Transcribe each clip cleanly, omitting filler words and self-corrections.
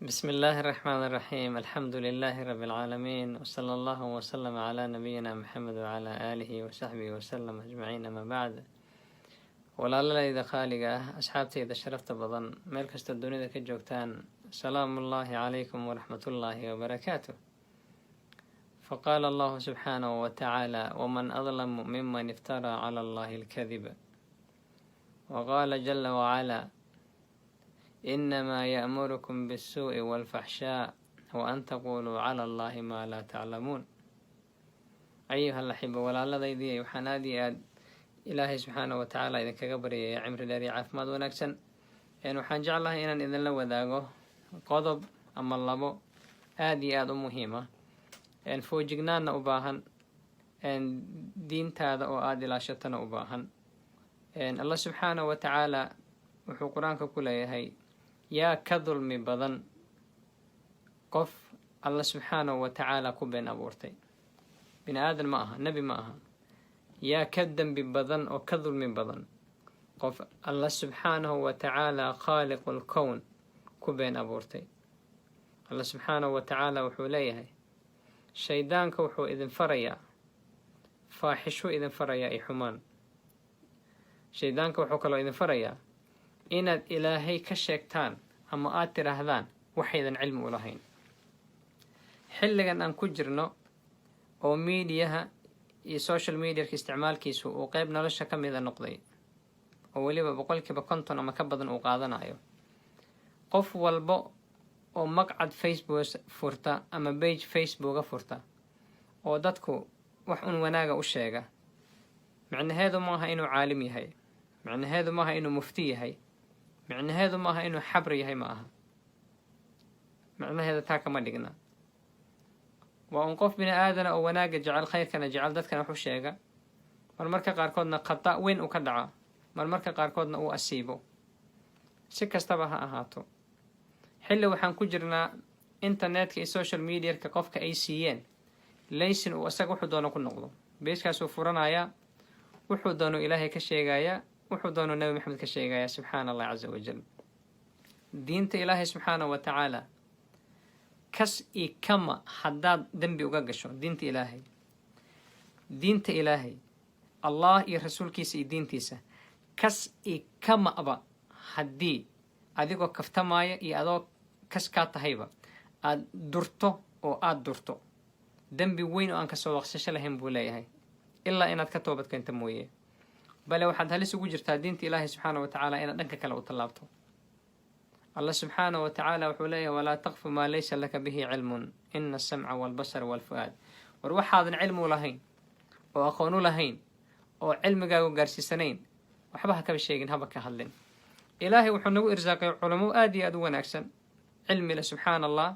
بسم الله الرحمن الرحيم. الحمد لله رب العالمين، وصلى الله وسلم على نبينا محمد وعلى آله وصحبه وسلم أجمعين. أما بعد، walaalayda qaaliga ah, asxaabtayda sharafta badan, meel kasta dunida ka joogtaan, salaamu ullaahi calaykum waraxmatullaahi wabarakaatuh. faqaala allahu subxaanahu watacaala waman adlamu miman iftaraa cala allahi alkadiba waqaala jala wacalaa إنما يأمركم بالسوء والفحشاء وأن تقولوا على الله ما لا تعلمون. أيها الأحبة، walaaladaydi waxaan aad iyo aad ilaahay subxaanahu watacaala idinkaga baryaya cimri dheer iyo caafimaad wanaagsan. Waxaan jeclahay inaan idinla wadaago qodob ama labo aad iyo aad u muhiima, foojignaanna u baahan, diintaada oo aad ilaashatana u baahan. Allah subxaanahu watacaala wuxuu qur-aanka ku leeyahay, yaa ka dulmi badan qof alla subxaanahu watacaala ku been abuurtay. bini aadan ma aha, nebi ma aha. yaa ka dembi badan oo ka dulmi badan qof alla subxaanahu watacaala khaaliqul kown ku been abuurtay. alla subxaanahu watacaala wuxuu leeyahay, shaydaanka wuxuu idin farayaa faaxishu idin farayaa iyo xumaan. shaydaanka wuxuu kaloo idin farayaa inaad ilaahay ka sheegtaan ama aad tidhaahdaan waxaydan cilmi u lahayn. xilligan aan ku jirno oo miidiyaha iyo social mediaka isticmaalkiisu uu qeyb nolosha ka mida noqday, oo weliba 50% ama ka badan uu qaadanayo, qof walbo oo maqcad Facebook furta ama page Facebooka furta oo dadku wax un wanaaga u sheega, micnaheedu maaha inuu caalim yahay, micnaheedu maaha inuu mufti yahay, micnaheedu maaha inuu xabri yahay, ma aha. micnaheeda taa kama dhigna. waa un qof bini aadana oo wanaaga jecel, khayrkana jecel, dadkana wax u sheega, marmarka qaarkoodna khata weyn u ka dhaca, marmarka qaarkoodna uu asiibo. si kastaba ha ahaato, xilli waxaan ku jirnaa internetka iyo social mediaka qofka ay siiyeen laysin uu isaga wuxuu doono ku noqdo. beeskaasuu furanayaa, wuxuu doono ilaahay ka sheegayaa, wuxuu doono nabi maxamed ka sheegayaa, subxaana allah caza wajal. diinta ilaahay subxaanahu watacaala kas iyo kama haddaad dembi uga gasho diinta ilaahay allah iyo rasuulkiisa iyo diintiisa, kas iyo kamaba haddii adigoo kaftamaaya iyo adoo kas kaa tahayba aad durto oo aad durto, dembi weyn oo aan kasoo waqsasho lahayn buu leeyahay, ilaa inaad ka toobad keenta mooye. bale waxaad halis ugu jirtaa diinta ilaahay subxaanahu watacaala inaad dhanka kale u tallaabto. allah subxaanahu watacaala wuxuu leeyahay, walaa taqfu maa laysa laka bihi cilmun ina asamca waalbasara waalfu'aad. war waxaadan cilmi u lahayn oo aqoon u lahayn oo cilmigaagu gaarsiisanayn, waxba ha kaba sheegin, haba ka hadlin. ilaahay wuxuu nagu irsaaqay culamo aad iyo aad u wanaagsan, cilmi leh, subxaana allah.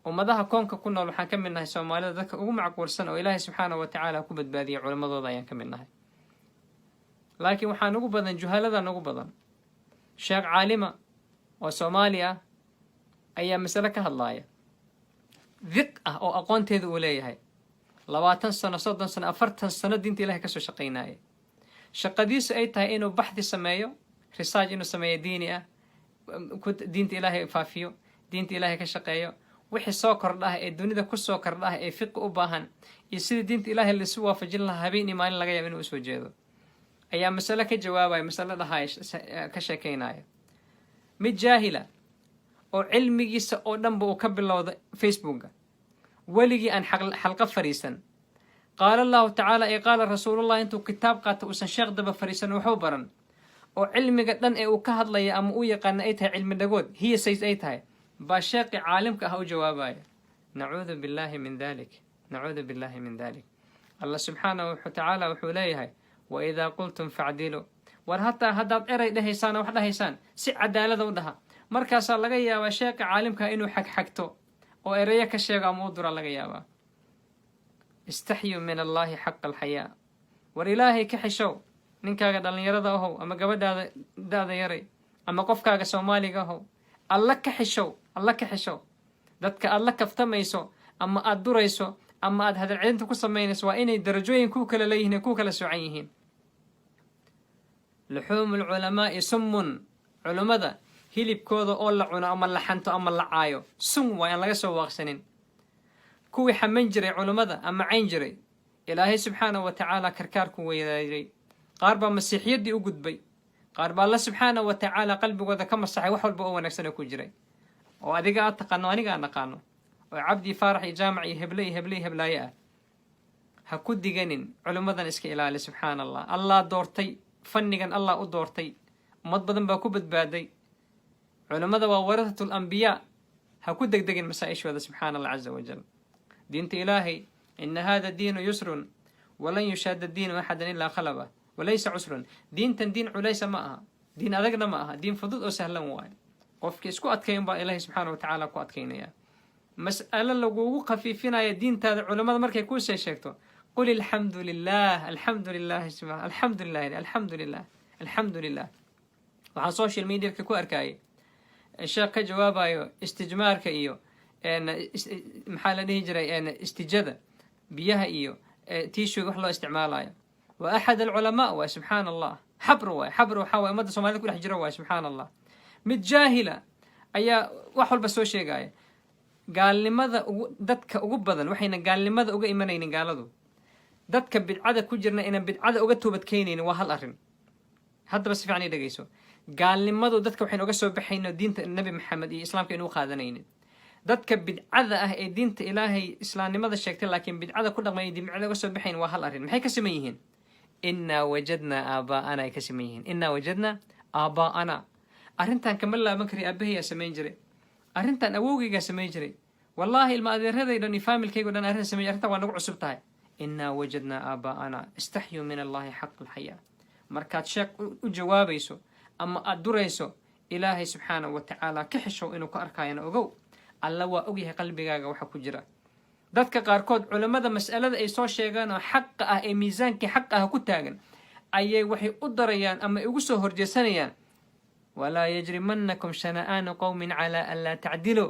ummadaha koonka ku nool waxaan ka mid nahay soomaalida dadka ugu macquulsan oo ilaahay subxaanahu watacaala ku badbaadiyay culamadooda ayaan ka mid nahay. laakiin waxaa nugu badan, juhalada nugu badan. sheekh caalima oo soomaali ah ayaa masale ka hadlaaya, diq ah oo aqoonteeda uu leeyahay, 20 sano 30 sano 40 sano diinta ilaahay kasoo shaqaynaya. shaqadiisu ay tahay inuu baxdi sameeyo, research inuu sameeyo diini ah, diinta ilaahay faafiyo, diinta ilaahay ka shaqeeyo, wixii soo kordha ee dunida kusoo kordha ee fiqi u baahan iyo sidii diinta ilaahay laisu waafajin lahaa habeen iyo maalin laga yaabo inuu usoo jeedo, ayaa masale ka jawaabaya, masale dhahay ka sheekaynaya. mid jaahila oo cilmigiisa oo dhanba uu ka bilowda Facebooka, weligii aan xalqa fariisan, qaala allahu tacaala ee qaala rasuulullah, intuu kitaab qaata uusan sheekh daba fariisan waxu baran, oo cilmiga dhan ee uu ka hadlaya ama uu yaqaana ay tahay cilmi dhagood, hiya says ay tahay, baa sheekhi caalimka ah u jawaabaya. nacuudu billaahi min dalik, nacuudu billaahi min dalik. allah subxaanahu watacaala wuxuu leeyahay, waidaa qultum facdilu. war hataa haddaad eray dhahaysaan wax dhahaysaan, si cadaalada u dhaha. markaasaa laga yaabaa sheekha caalimka inuu xagxagto oo erayo ka sheego ama u dura laga yaabaa. istaxyu min allaahi xaqa alxayaa. war ilaahay ka xishow, ninkaaga dhallinyarada ahow ama gabadhaada da-da yaray ama qofkaaga soomaaliga ahow, alla ka xishow, alla ka xishow. dadka aad la kaftamayso ama aad durayso ama aad hadalcelinta ku samaynayso waa inay darajooyin kuu kala leeyihiin ee kuu kala soocan yihiin. luxuumu lculamaa'i summun. culummada hilibkooda oo la cuno ama la xanto ama la caayo sun waa aan laga soo waaqsanin kuwii xaman jiray culummada ama cayn jiray ilaahay subxaanahu wa tacaala karkaarku weydaaday qaar baa masiixiyaddii u gudbay qaar baa alla subxaanahu wa tacaala qalbigooda ka masaxay wax walba oo wanaagsan oo ku jiray oo adiga aad taqaano aniga aan naqaano oo cabdi faarax iyo jaamac iyo hebley heblaaye ah ha ku diganin culummadan iska ilaali subxaana allah allah doortay fannigan allah u doortay ummad badan baa ku badbaaday culummada waa warahatul ambiyaa ha ku degdegin masaa-ishooda subxaana allah caza wajal diinta ilaahay ina hada diinu yusrun walan yushaada diinu axadan ilaa khalaba walaysa cusrun diintan diin culaysa ma aha diin adagna ma aha diin fudud oo sahlan waayo qofkii isku adkayn baa ilaahay subxaana wa tacaala ku adkaynaya mas'alo lagugu khafiifinaya diintaada culammada markay kuusee sheegto qul alxamdu lilah alxamdu lilah alxamdu lilah alxamdu lilah alxamdu lilah waxaan social mediaka ku arkayay sheekh ka jawaabayo istijmaarka iyo maxaa la dhihi jiray istijada biyaha iyo tiishuga wax loo isticmaalayo wa axad alculamaa waay subxaana allah xabr waay xabr waxaa waay ummadda soomaalida ku dhex jiro waay subxaana allah mid jaahila ayaa wax walba soo sheegaya gaalnimada dadka ugu badan waxayna gaalnimada uga imanaynin gaaladu dadka bidcada ku jirna inaan bidcada uga toobadkeynaynin waa hal arrin haddaba si fiican ii dhegeyso gaalnimadu dadka waxaynu uga soo baxayno diinta nabi maxamed iyo islaamka inuu qaadanaynin dadka bidcada ah ee diinta ilaahay islaamnimada sheegtay laakiin bidcada ku dhaqmay bidcada uga soo baxayn waa hal arrin maxay ka siman yihiin innaa wajadnaa aabaa'ana ay ka siman yihiin innaa wajadnaa aabaa'ana arrintan kama laaban kari aabahayaa samayn jiray arrintan awowgaygaa samayn jiray wallaahi ilma adeeradaydan iyo faamilkaygo dhan arrintan samay arrintan waa nagu cusub tahay innaa wajadnaa aabaa'ana istaxyuu min allahi xaq alxayaa markaad sheekh u jawaabayso ama aad durayso ilaahay subxaanahu wa tacaala ka xishow inuu ka arkaayana ogow alla waa ogyahay qalbigaaga waxa ku jira dadka qaarkood culammada mas'alada ay soo sheegaan oo xaqa ah ee miisaankii xaqa ah ku taagan ayay waxay u darayaan ama ugu soo horjeesanayaan walaa yajrimannakum shana'aanu qowmin calaa an laa tacdiluu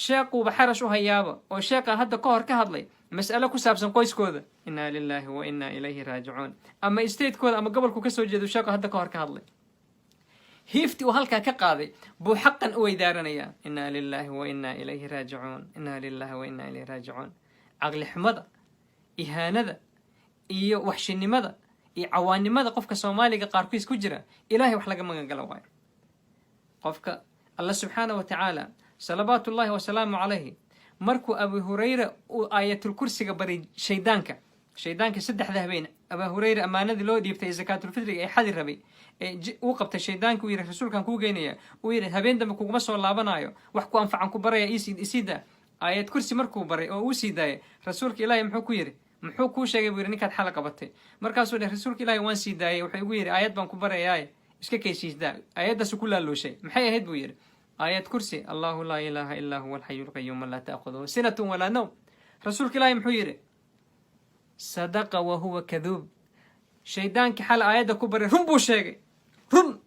sheequuba xarash u hayaaba oo sheeqa hadda ka hor ka hadlay mas'alo ku saabsan qoyskooda innaa lilaahi wa innaa ilayhi raajicuun ama statekooda ama gobolku ka soo jeedo sheequ hadda ka hor ka hadlay hiiftii uu halkaa ka qaaday buu xaqan u weydaaranayaa innaa lilaahi wa innaa ilayhi raajicuun innaa lilaahi wa innaa ilayhi raajicuun caqli xumada ihaanada iyo waxshinimada iyo cawaannimada qofka soomaaliga qaarkiis ku jira ilaahay wax laga magangala waayo qofka alla subxaana wa tacaala salawaatu ullaahi wasalaamu calayhi markuu abu hurayra uu aayatulkursiga baray shaydaanka saddexda habeen abaa hurayra ammaanadii loo dhiibtay ee zakaatulfitriga ee xadi rabay uu qabtay shaydaanka uu yidhi rasuulkaan kuu geynaya uu yidhi habeen dambe kuguma soo laabanaayo wax ku anfacan ku baraya isii daa aayad kursi markuu baray oo uu sii daayay rasuulka ilaahay muxuu ku yidhi muxuu kuu sheegay buu yidhi ninkaad xala qabatay markaasuu dheh rasuulka ilaahay waan sii daayay wuxuu igu yidhi aayad baan ku barayaaye iska kaysiisdaa aayaddaasu ku laallooshay maxay ahayd buu yidhi aayad kursi allahu laa ilaaha illaa huwa alxayu lqayuum laa ta'khuduhu sinatun walaa nawm rasuulka ilaahay muxuu yidhi sadaqa wa huwa kaduub shaydaankii xala aayadda ku baray run buu sheegay run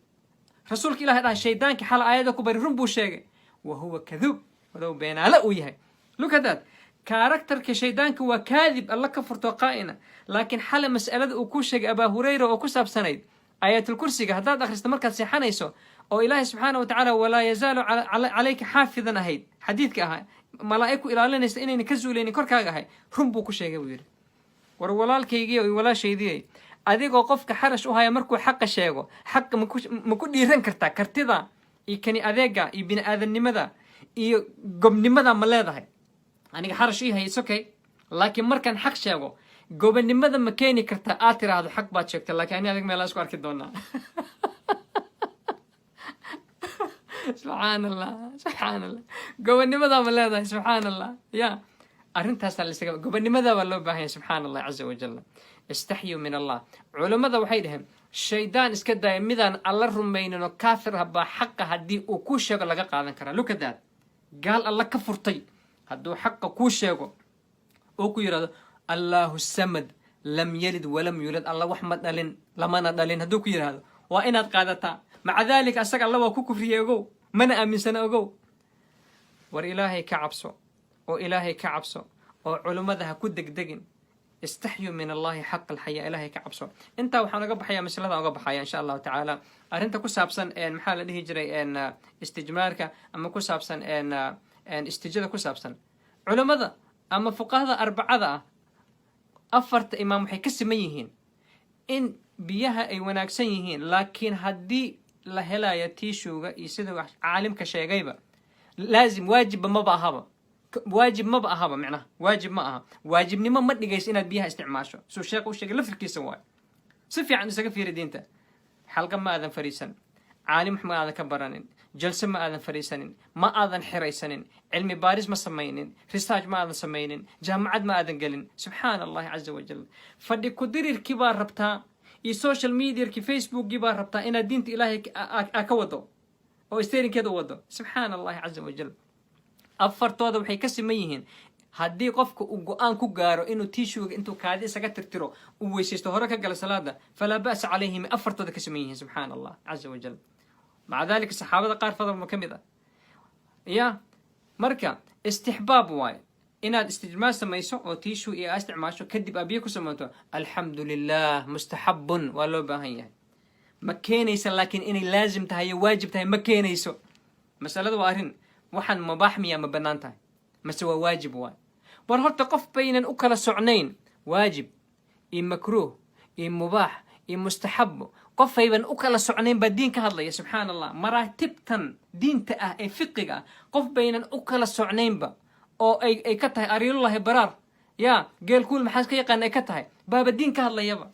rasuulka ilahay dhahay shaydaankii xala aayadda ku baray run buu sheegay wa huwa kaduub wadow beenaale uu yahay look at that karakterka shaydaanka waa kaadib alla ka furto qaa'ina laakiin xale mas'alada uu ku sheegay abaa hurayra oo ku saabsanayd aayatulkursiga haddaad akhristo markaad seexanayso oo ilaahay subxaana wa tacaala walaa yazaalu calayka xaafidan ahayd xadiidka ahaa malaa'ig ku ilaalinaysa inayna ka zuulaynin korkaaga ahay run buu ku sheegay buu yidhi war walaalkaygii iyo walaashaydii adigoo qofka xarash u haya markuu xaqa sheego xaqa ma ku dhiiran kartaa kartida iyo kani adeega iyo bini aadamnimada iyo gobnimada ma leedahay aniga xarash ii hay isokay laakiin markaan xaq sheego gobonimada ma keeni kartaa aad tiraahdo xaq baad sheegtay laakiin ani adig meelaa isku arki doonaa subxaan allah gobonimada ma leedahay subxaan allah ya arrintaasaa laisaga gobonimada baa loo baahanya subxaana allah caza wajalla istaxyuu min allah culammada waxay dhaheen shaydaan iska daaya midaan alla rumaynin oo kaafir ah baa xaqa haddii uu kuu sheego laga qaadan karaa lukadaad gaal alla ka furtay hadduu xaqa kuu sheego oo ku yidhahdo allahu samad lam yalid walam yulad alla wax ma dhalin lamana dhalin hadduu ku yidhaahdo waa inaad qaadataa maca daalika asaga alla waa ku kufriyey ogow mana aaminsana ogow war ilaahay ka cabso oo ilaahay ka cabso oo culummada ha ku degdegin استحيوا من الله حق الحياة إلهي كعبسو أنت وحنا قبح يا مسألة قبح إن شاء الله تعالى أرنت كسابسن إن محل اللي هجري إن استجمارك أما كسابسن إن استجادة كسابسن علماء ذا أما فقهاء ذا أربعة ذا أفرت إمام حيكس ميهين إن بيها أي وناكسن يهين لكن هدي لهلا يتيشو يسدو عالم كشيء غيبة لازم واجب ما بقى هذا واجب ما بقى هذا معناه واجب ما أها واجب نما ما تجيس إن بيها استعماشه سو الشيخ وشيخ لف الكيس واي صفي عن سقف في ردينته حلقة ما أذن فريسن عالم ما أذن كبرانين جلسة ما أذن فريسن ما أذن حريسن علم بارز ما سمينين ريساج ما أذن سمينين جامعة ما أذن قلن سبحان الله عز وجل فدي كدير الكبار ربطها السوشيال ميديا كي فيسبوك كبار ربطها إن دينت إلهي أكودو أو استيرين كده ودو سبحان الله عز وجل أفرتودا waxay ka sameeyeen hadii qofku uu go'aan ku gaaro inuu tiishuga intuu kaadi isaga tirtiro uu weysaysto hore ka gal salaada fala ba's alayhim afartooda ka sameeyeen subhanallah azza wa jalla ma'a dhalika saxaabada qaar fadal ma kamida ya marka istihbaab waay inaad istijmaa samayso oo tiishu iyo isticmaasho kadib abiyo ku sameeyo alhamdulillah mustahabun wa loo baahan yahay ma keenaysa laakiin inay laazim tahay waajib tahay ma keenayso masaladu waa arin waxaan mubaax miya ma banaan tahay mase waa waajib waay war horta qof baynan u kala socnayn waajib iyo makruuh iyo mubaax iyo mustahab qof ayban u kala socnayn ba diin ka hadlaya subhanallah maraatibtan diinta ah ee fiqiga qof baynan u kala socnaynba oo ay ka tahay ariilullahi baraar ya geel kuul maxaas ka yaqaan ay ka tahay baaba diin ka hadlayaba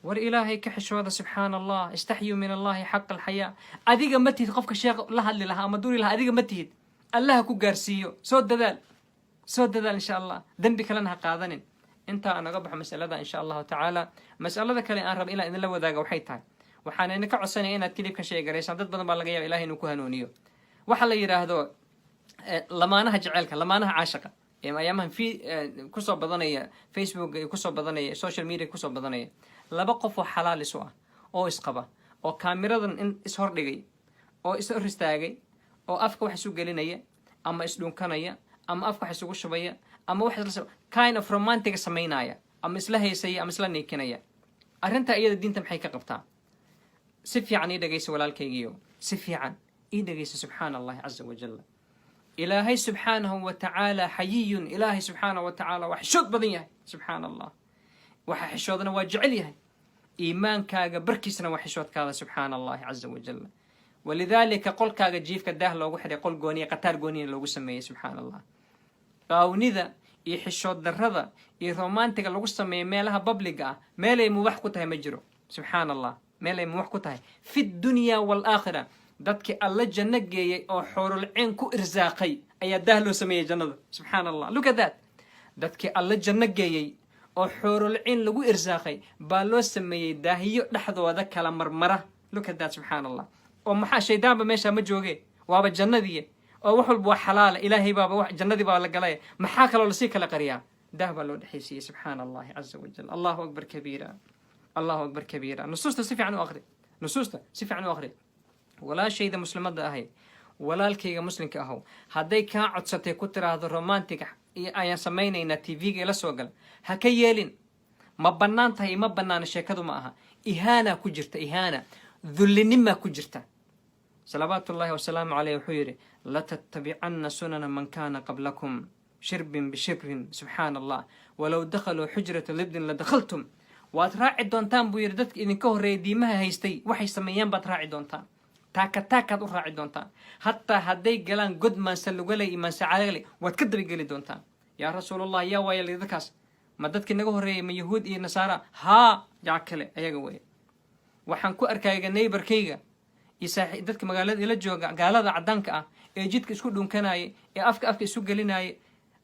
war ilaahay ka xishooda subhanallah istahyu min allahi haqq alhaya adiga ma tihid qofka sheekh la hadli lahaa ama duri lahaa adiga ma tihid الله كو غارسيو سو ددال ان شاء الله ذنبي كلنا قادنين انت انا قبح مساله ان شاء الله تعالى مساله كلي ان رب الى ان لا وداغا waxay tahay waxaan inaka codsanay inaad kilibka sheegareysan dad badan baa laga yaabaa ilaahay inuu ku hanuuniyo waxa la yiraahdo lamaanaha jaceelka lamaanaha caashiqa ee ayamahan fi ku soo badanaya Facebook ku soo badanaya social media ku soo badanaya laba qof oo xalaal isu ah oo isqaba oo kaamiradan in is hor dhigay oo is hor istaagay oo afka wax isu gelinaya ama isdhunkanaya ama afka wax isugu shubaya ama wax kind of romantic sameynaya ama isla heesaya ama isla neekinaya arinta iyada diinta maxay ka qabtaa si fiican ii dhageyso walaalkaygiyo si fiican ii dhageyso subhanallah azza wa jalla ilaahay subhanahu wa ta'ala hayyun ilaahay subhanahu wa ta'ala wax shod badan yahay subhanallah waxa xishoodna waa jecel yahay iimaankaaga barkiisna waa xishoodkaada subhanallah azza wa jalla ولذلك قل كاغا جيف كداه لوغو خري قل غونيه قطار غونيه لوغو سميه سبحان الله قاونيدا اي خشود دردا اي رومانتيك لوغو سميه ميلها بابليغا ميلay مباح ku tahay ma jiro سبحان الله ميلay مباح ku tahay في الدنيا والاخره dadki alla janna geeyay oo xoorul ceen ku irsaaqay ayaa daah loo sameeyay jannada سبحان الله look at that dadki alla janna geeyay oo xoorul ceen lagu irsaaqay baa loo sameeyay daahiyo dhaxdooda kala marmara look at that سبحان الله oo maxaa shaydaanba meesha ma jooge waaba jannadii oo wax walba xalaal ilaahay baaba wax jannadii baa la galay maxaa kale la sii kala qariyaa daahba loo dhaxaysiiyay subhanallahi azza wa jalla allahu akbar kabira nusuusta si fiican u akhri wala shayda muslimada ahay walaalkayga muslimka ahaw haday ka codsatay ku tiraahdo romantic ayaan sameeynayna TV-ga la soo gal ha ka yeelin ma banaan tahay ma banaan sheekadu ma aha ihana ku jirta ihana dhullinima ku jirta صلوات الله وسلامه عليه وحيره لا تتبعن سنن من كان قبلكم شرب بشرب سبحان الله ولو دخلوا حجرة لبن لدخلتم واتراعي دونتان بويردتك إذن كهري ديمها هيستي وحي سميان باتراعي دونتان تاكا راعي دونتان حتى هدي قلان قد ما سلو قلي إيمان سعالي واتكدري قلي دونتان يا رسول الله يا ويا اللي ذكاس مددك نقهري من يهود إيه نصارى ها جاكلي أيها قوي waxaan ku arkayga neighborkayga isaaxi dadka magaalada ila jooga gaalada cadaanka ah ee jidka isku dhunkanay ee afka isu gelinay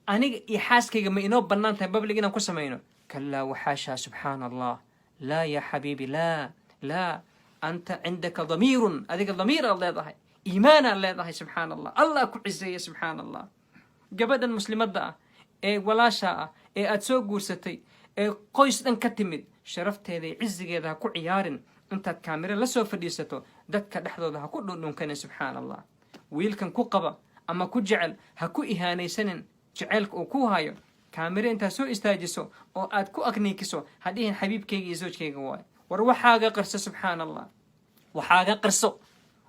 aniga iyo xaaskayga ma inoo banaan tahay public inaan ku sameeyno kala waxaasha subhanallah la ya habibi la anta عندك ضمير adiga ضمير leedahay iimaan leedahay subhanallah allah ku ciseeyo subhanallah gabadhan muslimada ah ee walaasha ah ee aad soo guursatay ee qoys dhan ka timid sharafteeda iyo cizigeeda ku ciyaarin intaad kaamira la soo fadhiisato dadka dhexdooda ha ku dhundhunkan subhanallah wiilkan ku qaba ama ku jecel ha ku ihaanaysanin jaceelka uu ku hayo kaamiro intaad soo istaajiso oo aad ku agniikiso hadhihin xabiibkayga iyo zawjkayga waaye war waxaaga qarso subxaan allah waxaaga qarso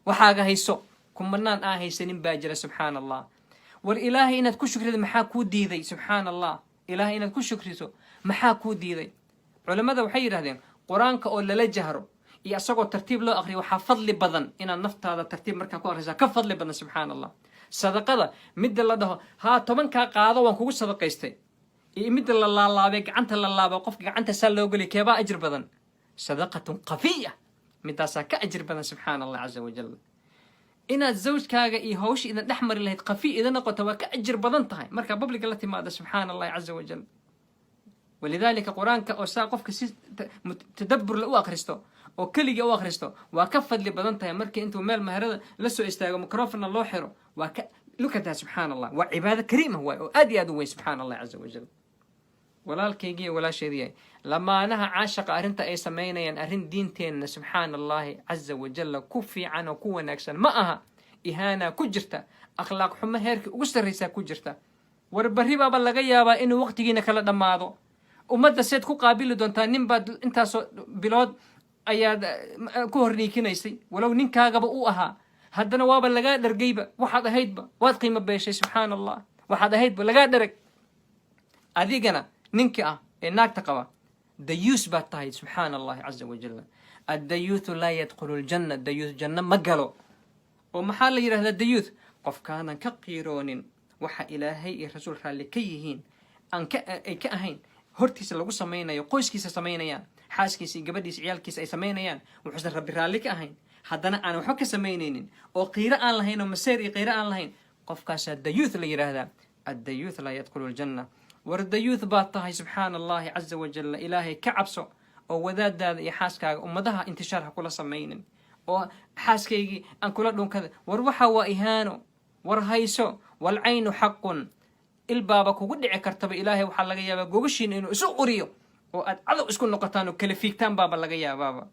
waxaaga hayso kumanaan aan haysanin baa jira subxaan allah war ilaahay inaad ku shukrido maxaa kuu diiday subxaan allah ilaahay inaad ku shukriso maxaa kuu diiday culimmada waxay yidhahdeen qur-aanka oo lala jahro iyo asagoo tartiib loo aqriyo waxaa fadli badan inaad naftaada tartiib markaa ku aqrisa ka fadli badan subxaan allah sadaqada midda la dhaho haa 10kaa qaado waan kugu sadaqaystay iyo midda la laalaabay gacanta la laabo qofka gacanta saa loo geliy keebaa ajir badan sadaqatun qafiya midaasaa ka ajir badan subxaan allah caza wajal inaad zawjkaaga iyo hawsha idan dhex mari lahayd qafiy idan noqoto waa ka ajir badan tahay markaa babliga la timaada subxaan allahi caza wajal walidaalika qur-aanka oo saa qofka si tadabbur la u akhristo oo keliga u akhristo waa ka fadli badan tahay markii intuu meel maharada la soo istaago microphone loo xiro waa ka lukataa subxaan allah waa cibaado kariima waay oo aad iyo aad u weyn subxaan allah caza wajal walaalkaygiiyo walaasheedii lamaanaha caashaqa arrinta ay samaynayaan arrin diinteenna subxaan allahi caza wajalla ku fiican oo ku wanaagsan ma aha ihaanaa ku jirta akhlaaq xumo heerkii ugu sarraysaa ku jirta war barri baaba laga yaabaa inuu waqtigiina kala dhammaado ummadda seed ku qaabili doontaa nin baad intaasoo bilood ayaad ku horniikinaysay walow ninkaagaba u ahaa haddana waaba lagaa dhargayba waxaad ahaydba waad qiimo beeshay subxaan allah waxaad ahaydba lagaa dharag adigana ninkii ah ee naagta qaba dayuus baad tahay subxaan allahi caza wajal addayuuthu laa yadkhulu ljanna dayuuth janno ma galo oo maxaa la yidhahdaa dayuuth qofkaanan ka qiiroonin waxa ilaahay iyo rasuul raalli ka yihiin ay ka ahayn hortiisa lagu samaynayo qoyskiisa samaynayaan xaaskiisa iyo gabadhiisa ciyaalkiisa ay samaynayaan wuxuusan rabbi raalli ka ahayn haddana aan waxba ka samaynaynin oo qiiro aan lahayn oo maseer iyo qiiro aan lahayn qofkaasaa dayuuth la yidhaahdaa addayuuth laa yadkhulu ljanna war dayuuth baad tahay subxaan allahi caza wajalla ilaahay ka cabso oo wadaadaada iyo xaaskaaga ummadaha intishaar ha kula samaynin oo xaaskaygii aan kula dhunkada war waxa waa ihaano war hayso walcaynu xaqun ilbaaba kugu dhici kartaba ilaahay waxaa laga yaabaa gogashiina inuu isu quriyo oo aad cadow isku noqotaan oo kala fiigtaan baaba laga yaabaaba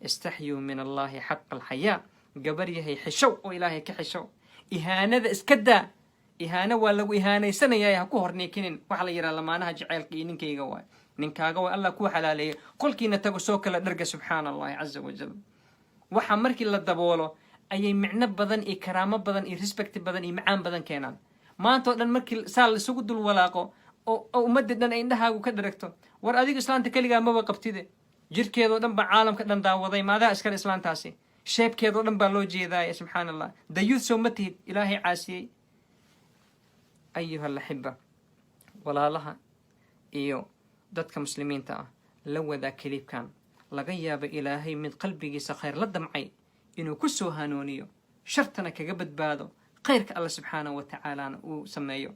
istaxyuu min allahi xaqa alxayaa gabar yahay xishow oo ilaahay ka xishow ihaanada iska daa ihaano waa lagu ihaanaysanayaa ha ku horniikinin waxaa la yidhaha lamaanaha jaceylka iyo ninkayga waay ninkaaga waa allah kuu xalaaleeyay qolkiina tago soo kala dharga subxaan allahi caza wajal waxa markii la daboolo ayay micno badan iyo karaamo badan iyo respect badan iyo macaan badan keenaan maanta oo dhan markii saa laisugu dul walaaqo oo ummadda dhan ay indhahaagu ka dharagto war adiga islaanta keligaa maba qabtide jirkeedoo dhan baa caalamka dhan daawaday maadaa iskale islaantaasi sheebkeedoo dhan baa loo jeedaaya subxaan allah dayuuth soo ma tihid ilaahay caasiyey ayuha alaxiba walaalaha iyo dadka muslimiinta ah la wadaa kaliibkan laga yaaba ilaahay mid qalbigiisa khayr la damcay inuu ku soo hanuuniyo shartana kaga badbaado khayrka alla subxaanahu wa tacaalaana uu sameeyo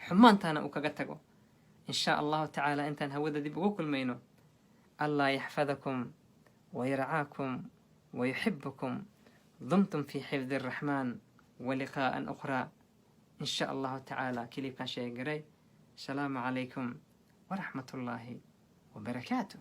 xumaantaana uu kaga tago in shaa allahu tacaala intaan hawada dib ugu kulmayno allah yaxfadakum wayarcaakum wayuxibukum dumtum fi xifdi araxmaan waliqaa'an ukhraa in sha allahu tacaala kiliibkan sheegaray asalaamu calaykum waraxmat ullaahi wabarakaatuh